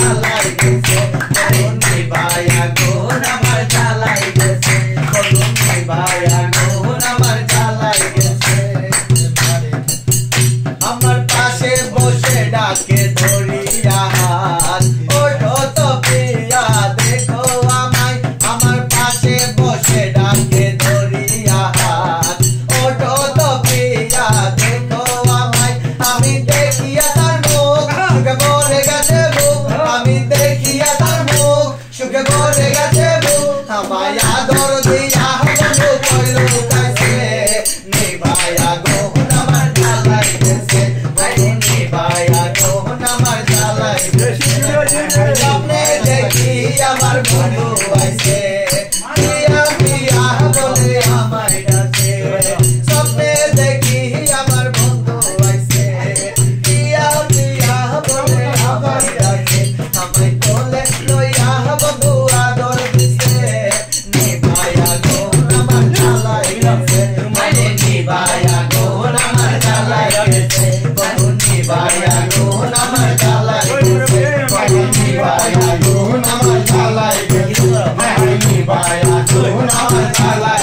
জ্বালাই গেছে বলুন নিভাই আগুন আমার জ্বালাই গেছে বলুন নিভাই আগুন আমার জ্বালাই গেছে আমার পাশে বসে ডাকে ধরিয়া হাত ওঠো তো প্রিয়া দেখো আমায় আমার পাশে বসে ডাকে ধরিয়া হাত ওঠো তো প্রিয়া দেখো আমায় আমি দেখিয়া তার মুখ সুখে ভরে গেছে বুক আমি দেখিয়া তার মুখ সুখে ভরে গেছে বুক আমায় আদর দিয়া বন্ধু কই লুকাইছে নিভাই আগুন আমার জ্বালাই গেছে বলুন নিভাই আগুন আমার জ্বালাই গেছে সামনে দেখি আমার বন্ধু আইছে প্রিয়া প্রিয়া বলে আমায় ডাকে সামনে দেখি আমার বন্ধু আইছে প্রিয়া প্রিয়া বলে আমায় ডাকে আমায় কোলে লইয়া বন্ধু আদর দিছে নিভাই আগুন আমার জ্বালাই গেছে বলুন নিভাই আগুন আমার জ্বালাই গেছে বলুন নিভাই আগুন আমার জ্বালাই গেছে বলুন নিভাই আগুন আমার জ্বালাই গেছে নিভাই আগুন আমার জ্বালাই